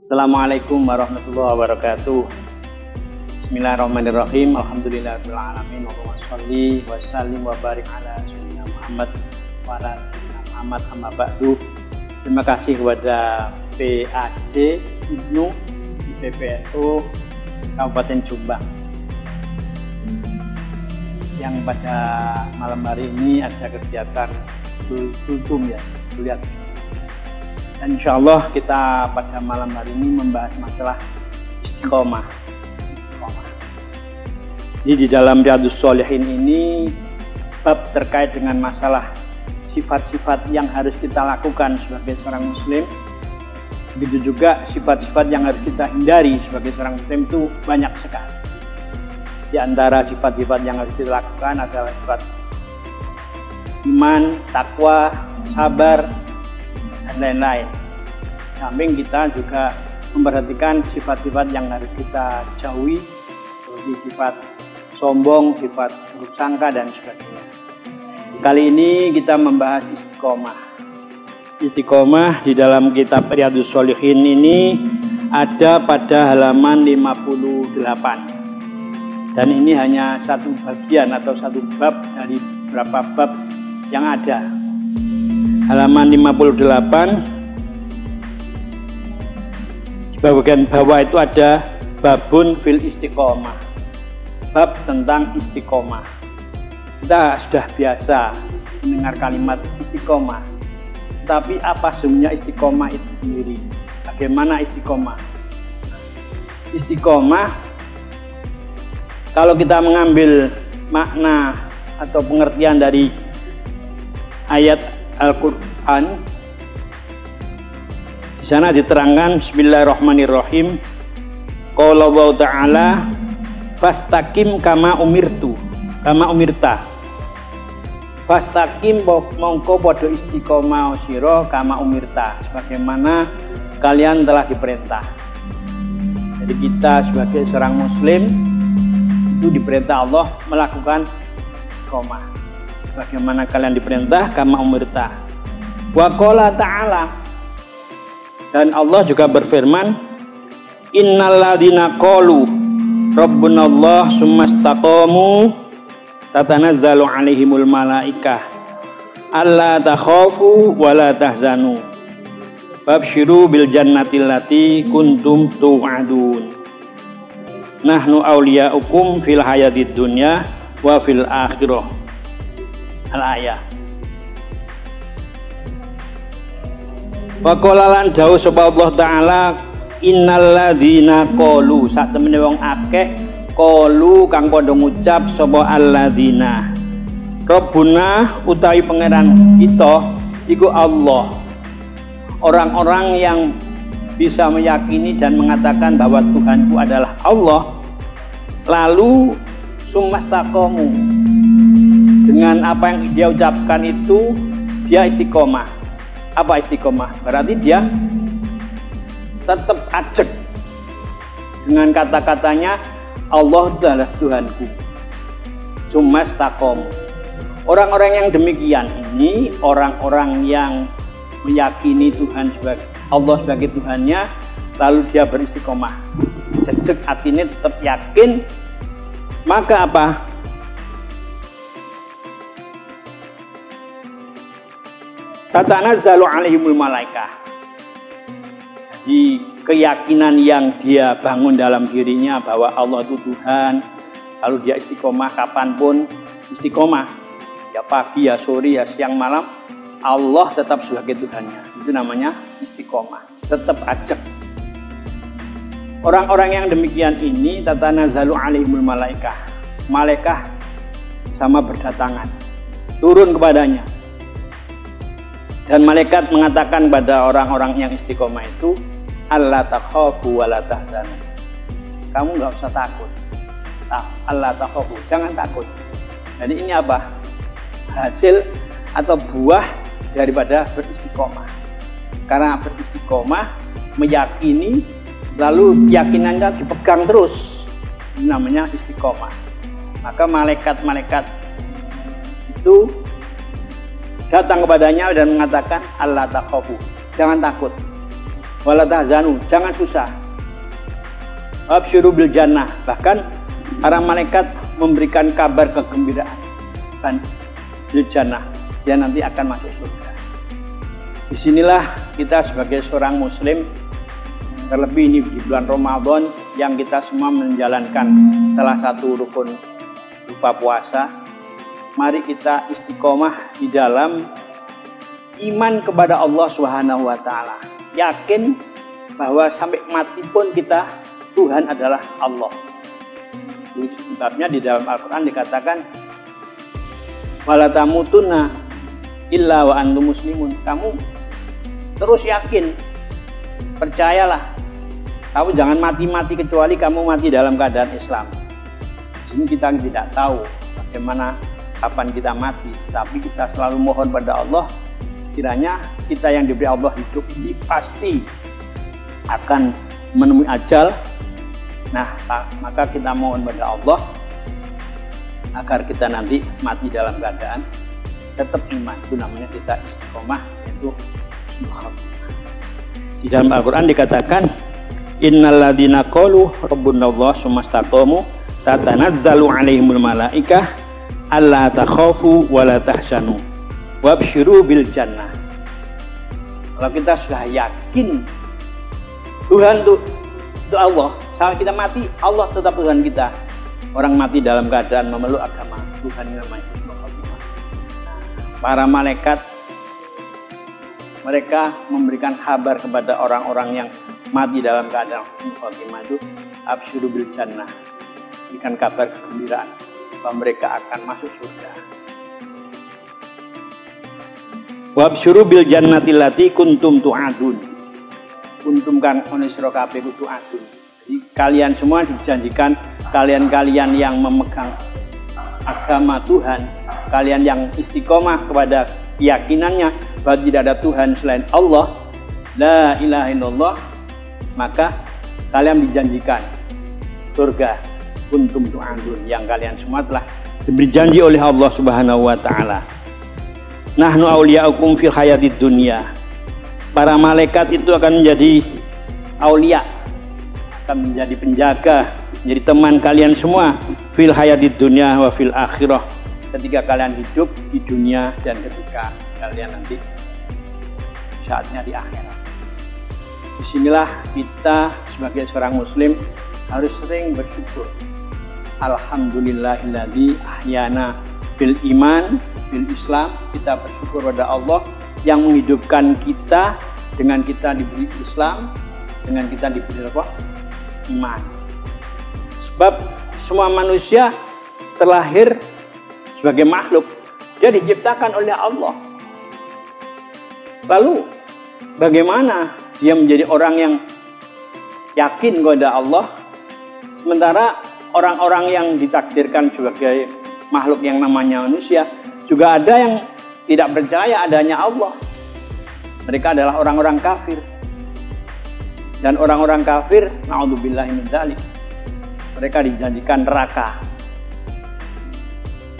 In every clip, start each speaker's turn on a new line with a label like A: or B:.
A: Assalamualaikum warahmatullahi wabarakatuh. Bismillahirrahmanirrahim. Alhamdulillahirabbil alamin. Allahumma sholli wa sallim wa barik ala sayyidina Muhammad wa ala sayyidina Muhammad amma ba'du. Terima kasih kepada PAC Ibnu PPNU Kabupaten Jombang yang pada malam hari ini ada kegiatan kultum ya, kuliah. Dan insya Allah kita pada malam hari ini membahas masalah istiqomah. Jadi di dalam Riyadhus Shalihin ini bab terkait dengan masalah sifat-sifat yang harus kita lakukan sebagai seorang muslim. Begitu juga sifat-sifat yang harus kita hindari sebagai seorang muslim itu banyak sekali. Di antara sifat-sifat yang harus kita lakukan adalah sifat iman, takwa, sabar, dan lain-lain. Samping kita juga memperhatikan sifat-sifat yang harus kita jauhi, seperti sifat sombong, sifat buruk sangka, dan sebagainya. Kali ini kita membahas istiqomah. Istiqomah di dalam kitab Riyadhus Shalihin ini ada pada halaman 58. Dan ini hanya satu bagian atau satu bab dari beberapa bab yang ada. Halaman 58 di bagian bawah itu ada babun fil istiqomah, bab tentang istiqomah. Kita sudah biasa mendengar kalimat istiqomah, tapi apa sebenarnya istiqomah itu sendiri? Bagaimana istiqomah? Istiqomah, kalau kita mengambil makna atau pengertian dari ayat Al-Quran, di sana diterangkan Bismillahirrahmanirrahim. Qala Allah Ta'ala fastaqim kama umirtu, kama umirta. Fastaqim mongko padha istiqomah sira kama umirta, sebagaimana kalian telah diperintah. Jadi kita sebagai seorang muslim itu diperintah Allah melakukan istiqomah bagaimana kalian diperintah kama umirta. Wa qala ta'ala, dan Allah juga berfirman, innalladzina qalu rabbunallah tsumastaqamu tatanazzalu alaihimul malaikah alla takhafu wa la tahzanu babshiru bil jannati allati kuntum tu'adun nahnu awliya'ukum fil hayatid dunya wa fil akhirah. Al-ayah. Wa qala lan dawuh sapa Allah Ta'ala, innalladzina qalu, sak temene wong akeh qalu kang padha ngucap sapa alladzina, Rabbuna utawi pangeran kita iku Allah. Orang-orang yang bisa meyakini dan mengatakan bahwa Tuhanku adalah Allah, lalu sumastaqamu, dengan apa yang dia ucapkan itu dia istiqomah. Apa istiqomah? Berarti dia tetap ajak dengan kata-katanya Allah adalah Tuhanku. Sumastaqamu. Orang-orang yang demikian ini orang-orang yang meyakini Tuhan sebagai Allah sebagai Tuhannya, lalu dia beristiqomah. Jejeg atine tetap yakin, maka apa? Tatanazzalu alaihimul malaikah. Jadi keyakinan yang dia bangun dalam dirinya bahwa Allah itu Tuhan, lalu dia istiqomah kapanpun, istiqomah ya pagi ya sore ya siang malam, Allah tetap sebagai Tuhannya. Itu namanya istiqomah, tetap ajak. Orang-orang yang demikian ini tatanazzalu alaihimul malaikah, malaikat sama berdatangan turun kepadanya. Dan malaikat mengatakan pada orang-orang yang istiqomah itu, alla takhafu wa la tahzanu. Kamu nggak usah takut. Alla takhafu, jangan takut. Jadi ini apa? Hasil atau buah daripada beristiqomah. Karena beristiqomah meyakini, lalu keyakinannya dipegang terus. Ini namanya istiqomah. Maka malaikat-malaikat itu datang kepadanya dan mengatakan Allah takhafu, jangan takut. wala tahzanu, jangan susah. Absyiru bil jannah, bahkan para malaikat memberikan kabar kegembiraan kan bil jannah, dia nanti akan masuk surga. Disinilah kita sebagai seorang muslim, terlebih ini di bulan Ramadan yang kita semua menjalankan salah satu rukun berupa puasa, mari kita istiqomah di dalam iman kepada Allah Subhanahu wa taala. Yakin bahwa sampai mati pun kita, Tuhan adalah Allah. Sebabnya di dalam Al-Qur'an dikatakan wala tamutunna illa wa antum muslimun. Kamu terus yakin, percayalah, kamu jangan mati-mati kecuali kamu mati dalam keadaan Islam. Di sini kita tidak tahu bagaimana kapan kita mati, tapi kita selalu mohon pada Allah, kiranya kita yang diberi Allah hidup ini pasti akan menemui ajal. Nah, maka kita mohon pada Allah agar kita nanti mati dalam keadaan tetap iman. Itu namanya kita istiqomah, yaitu di dalam Al-Quran dikatakan innalladzina qalu rabbunallah tsumastaqamu tatanazzalu alaihimul malaikah alla takhafu wala tahzanu wabsyiru bil jannah. Kalau kita sudah yakin Tuhan itu Allah, sampai kita mati Allah tetap Tuhan kita. Orang mati dalam keadaan memeluk agama Tuhan yang namanya husnul khotimah. Para malaikat mereka memberikan kabar kepada orang-orang yang mati dalam keadaan husnul khotimah itu absyiru bil jannah, berikan kabar kegembiraan bahwa mereka akan masuk surga. Wabsyiru bil jannati allati kuntum tu'adun. Kuntum kan ono sira kabeh kudu adun. Jadi kalian semua dijanjikan, kalian-kalian yang memegang agama Tuhan, kalian yang istiqomah kepada keyakinannya bahwa tidak ada Tuhan selain Allah, la ilaha illallah, maka kalian dijanjikan surga. Kuntum tu'adun, yang kalian semua telah diberi janji oleh Allah Subhanahu wa taala. Nahnu auliya'ukum fil hayatid dunya. Para malaikat itu akan menjadi aulia, akan menjadi penjaga, menjadi teman kalian semua fil hayatid dunya wa fil akhirah, ketika kalian hidup di dunia dan ketika kalian nanti saatnya di akhirat. Disinilah kita sebagai seorang muslim harus sering bersyukur. Alhamdulillahilladzi ahyana bil iman bil Islam. Kita bersyukur pada Allah yang menghidupkan kita dengan kita diberi Islam, dengan kita diberi apa? Iman. Sebab semua manusia terlahir sebagai makhluk, dia diciptakan oleh Allah. Lalu bagaimana dia menjadi orang yang yakin kepada Allah, sementara orang-orang yang ditakdirkan sebagai makhluk yang namanya manusia juga ada yang tidak percaya adanya Allah. Mereka adalah orang-orang kafir. Dan orang-orang kafir, na'udzubillahi min dzalik, mereka dijanjikan neraka.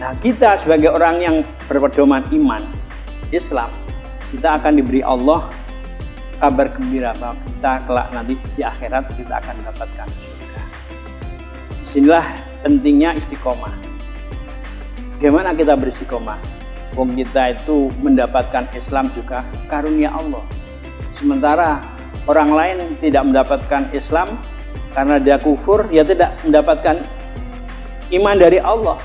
A: Nah, kita sebagai orang yang berpedoman iman Islam, kita akan diberi Allah kabar gembira bahwa kita kelak nanti di akhirat kita akan mendapatkan surga. Disinilah pentingnya istiqomah. Bagaimana kita beristiqomah? Wong kita itu mendapatkan Islam juga karunia Allah. Sementara orang lain tidak mendapatkan Islam karena dia kufur, dia tidak mendapatkan iman dari Allah.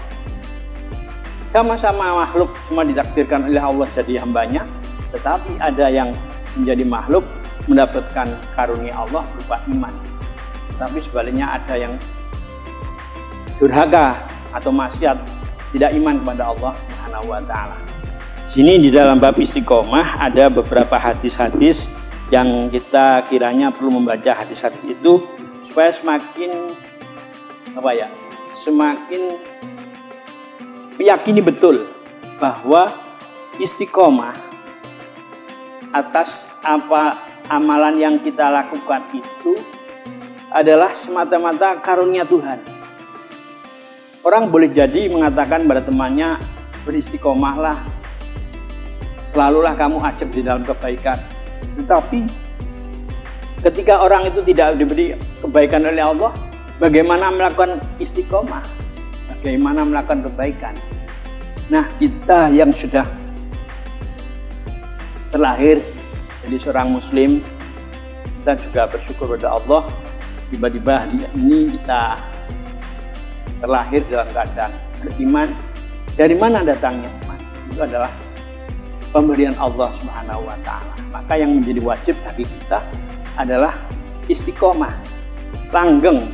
A: Sama-sama makhluk, semua ditakdirkan oleh Allah jadi hambanya, tetapi ada yang menjadi makhluk mendapatkan karunia Allah berupa iman. Tapi sebaliknya ada yang durhaka atau maksiat, tidak iman kepada Allah Subhanahu wa taala. Sini di dalam bab istiqomah ada beberapa hadis-hadis yang kita kiranya perlu membaca hadis-hadis itu supaya semakin semakin meyakini betul bahwa istiqomah atas apa amalan yang kita lakukan itu adalah semata-mata karunia Tuhan. Orang boleh jadi mengatakan pada temannya, beristiqomahlah, selalulah kamu ajak di dalam kebaikan. Tetapi ketika orang itu tidak diberi kebaikan oleh Allah, bagaimana melakukan istiqomah, bagaimana melakukan kebaikan. Nah, kita yang sudah terlahir jadi seorang muslim, kita juga bersyukur pada Allah, tiba-tiba ini kita terlahir dalam keadaan beriman. Dari mana datangnya iman? Itu adalah pemberian Allah Subhanahu wa Ta'ala. Maka yang menjadi wajib bagi kita adalah istiqomah, langgeng.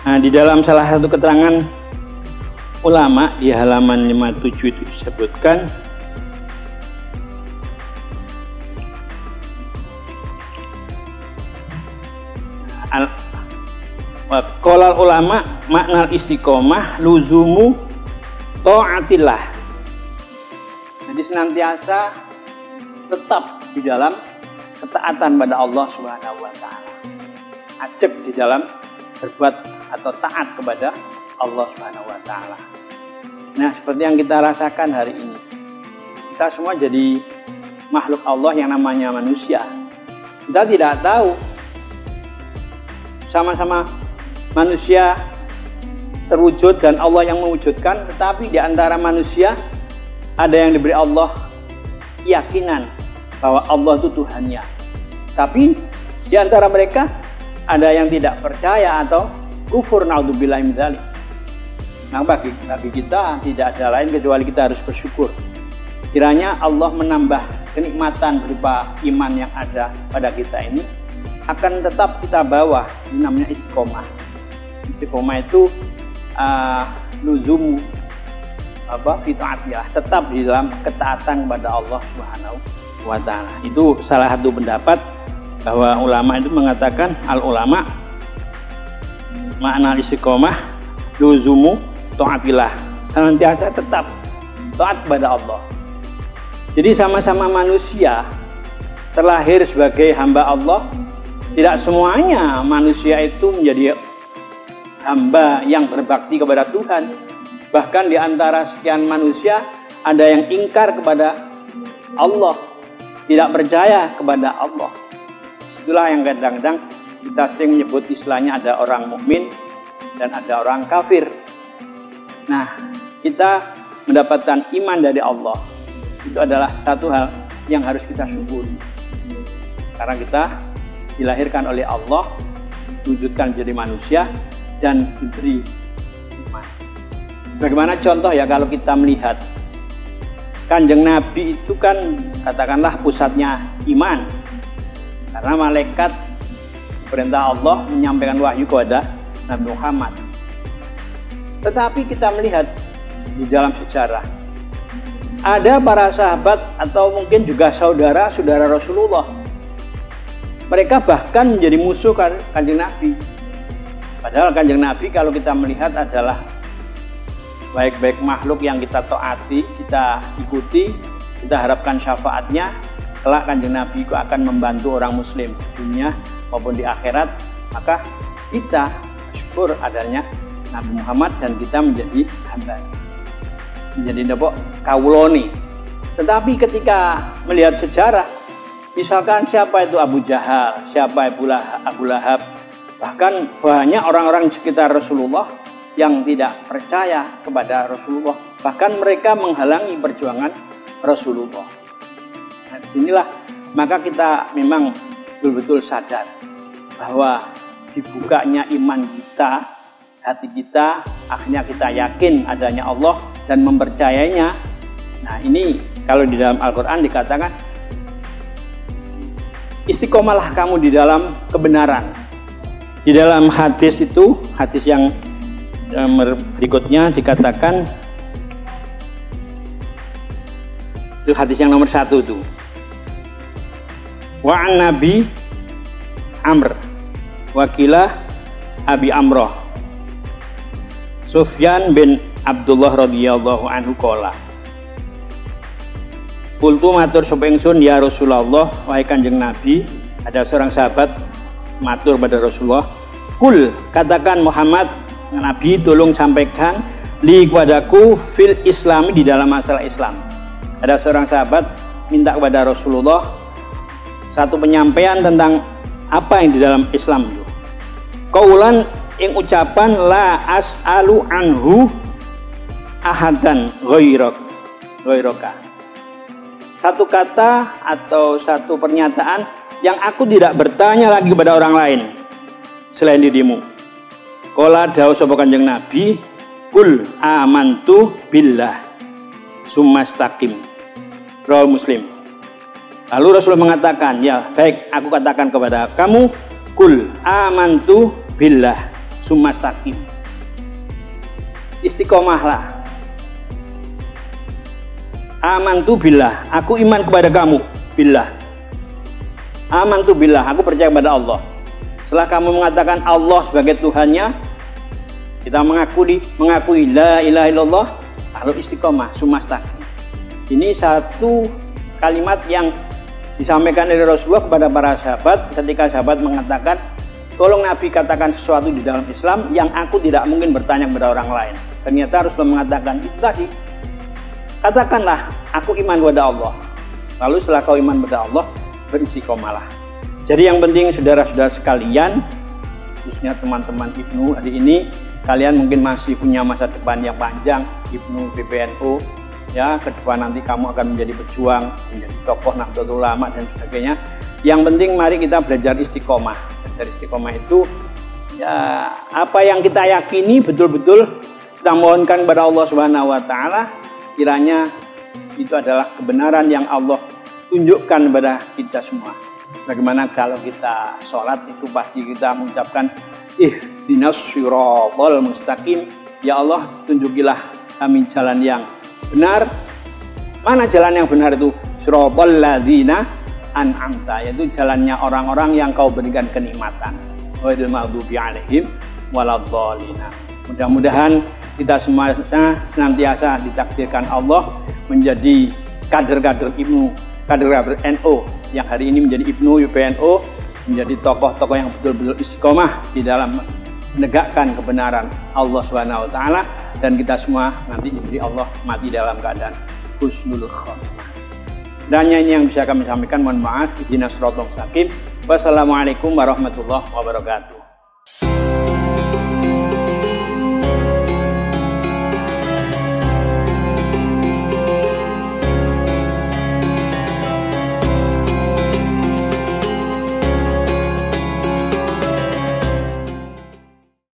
A: Nah, di dalam salah satu keterangan ulama di halaman 57 itu disebutkan qolal ulama makna istiqomah luzumu ta'atillah. Jadi senantiasa tetap di dalam ketaatan pada Allah Subhanahu wa Ta'ala, ajak di dalam berbuat atau taat kepada Allah Subhanahu wa Ta'ala. Nah, seperti yang kita rasakan hari ini, kita semua jadi makhluk Allah yang namanya manusia. Kita tidak tahu, sama-sama manusia terwujud dan Allah yang mewujudkan, tetapi di antara manusia ada yang diberi Allah keyakinan bahwa Allah itu Tuhannya, tapi di antara mereka ada yang tidak percaya atau kufur, naudzubillah min dzalik. Nah, bagi kita tidak ada lain kecuali kita harus bersyukur. Kiranya Allah menambah kenikmatan berupa iman yang ada pada kita ini akan tetap kita bawa, ini namanya istiqomah. Istiqomah itu luzumu fita'atiyah, tetap di dalam ketaatan kepada Allah Subhanahu wa Ta'ala. Itu salah satu pendapat bahwa ulama itu mengatakan al ulama makna istiqomah luzumu ta'atillah, senantiasa tetap taat kepada Allah. Jadi sama-sama manusia terlahir sebagai hamba Allah. Tidak semuanya manusia itu menjadi hamba yang berbakti kepada Tuhan. Bahkan di antara sekian manusia ada yang ingkar kepada Allah, tidak percaya kepada Allah. Itulah yang kadang-kadang kita sering menyebut istilahnya ada orang mukmin dan ada orang kafir. Nah, kita mendapatkan iman dari Allah, itu adalah satu hal yang harus kita syukuri. Karena kita dilahirkan oleh Allah, diwujudkan menjadi manusia dan diberi iman. Bagaimana contoh ya kalau kita melihat Kanjeng Nabi itu kan katakanlah pusatnya iman. Karena malaikat perintah Allah menyampaikan wahyu kepada Nabi Muhammad. Tetapi kita melihat di dalam sejarah ada para sahabat atau mungkin juga saudara-saudara Rasulullah. Mereka bahkan menjadi musuh Kanjeng Nabi. Padahal Kanjeng Nabi kalau kita melihat adalah baik-baik makhluk yang kita taati, kita ikuti, kita harapkan syafaatnya. Kelak Kanjeng Nabi itu akan membantu orang muslim di dunia maupun di akhirat. Maka kita bersyukur adanya Nabi Muhammad dan kita menjadi hamba, menjadi kawuloni. Tetapi ketika melihat sejarah, misalkan siapa itu Abu Jahal, siapa Abu Lahab, bahkan banyak orang-orang di sekitar Rasulullah yang tidak percaya kepada Rasulullah. Bahkan mereka menghalangi perjuangan Rasulullah. Nah, disinilah maka kita memang betul-betul sadar bahwa dibukanya iman kita, hati kita, akhirnya kita yakin adanya Allah dan mempercayainya. Nah, ini kalau di dalam Al-Quran dikatakan istiqomalah kamu di dalam kebenaran. Di dalam hadis itu, hadis yang berikutnya dikatakan, itu hadis yang nomor 1 itu. Wa'an Nabi Amr wakilah Abi Amroh Sufyan bin Abdullah radhiyallahu anhu qala Qultu matur sapa ingsun ya Rasulullah, wahai Kanjeng Nabi. Ada seorang sahabat matur pada Rasulullah, kul, katakan Muhammad, Nabi tolong sampaikan li kepadaku fil islami, di dalam masalah Islam. Ada seorang sahabat minta kepada Rasulullah satu penyampaian tentang apa yang di dalam Islam itu. Qaulan ing ucapan la as'alu anhu ahadan ghairaka. Satu kata atau satu pernyataan yang aku tidak bertanya lagi kepada orang lain selain dirimu. Qala dawuh sapa Kanjeng Nabi, kul amantu billah summastaqim. Rawi Muslim. Lalu Rasul mengatakan, ya baik, aku katakan kepada kamu, kul amantu billah summastaqim. Istiqomahlah. Amantu billah, aku iman kepada kamu, billah. Amantu billah, aku percaya kepada Allah. Setelah kamu mengatakan Allah sebagai Tuhannya, kita mengakui la ilaha illallah, lalu istiqomah, summastaqim. Ini satu kalimat yang disampaikan oleh Rasulullah kepada para sahabat ketika sahabat mengatakan, tolong Nabi katakan sesuatu di dalam Islam yang aku tidak mungkin bertanya kepada orang lain. Ternyata Rasulullah mengatakan itu tadi, katakanlah aku iman kepada Allah. Lalu setelah kau iman kepada Allah, beristiqomalah. Jadi yang penting saudara-saudara sekalian, khususnya teman-teman Ibnu hari ini, kalian mungkin masih punya masa depan yang panjang, Ibnu PBNU, ya ke depan nanti kamu akan menjadi pejuang, menjadi tokoh Nahdlatul Ulama dan sebagainya. Yang penting mari kita belajar istiqomah. Belajar istiqomah itu ya apa yang kita yakini betul-betul kita mohonkan kepada Allah Subhanahu wa taala, kiranya itu adalah kebenaran yang Allah tunjukkan kepada kita semua. Bagaimana kalau kita sholat itu pasti kita mengucapkan ihdinas shiratal mustaqim, ya Allah tunjukilah kami jalan yang benar. Mana jalan yang benar itu? Shiratal ladzina an'amta, yaitu jalannya orang-orang yang kau berikan kenikmatan. Ghairil maghdubi alaihim waladhdallin. Mudah-mudahan kita semua senantiasa ditakdirkan Allah menjadi kader-kader Ibnu, kader-kader NU yang hari ini menjadi Ibnu PBNU, menjadi tokoh-tokoh yang betul-betul istiqomah di dalam menegakkan kebenaran Allah Subhanahu wa taala, dan kita semua nanti diberi Allah mati dalam keadaan husnul khotimah. Dan ini yang bisa kami sampaikan, mohon maaf. Ihdinas shiratal mustaqim. Wassalamualaikum warahmatullahi wabarakatuh.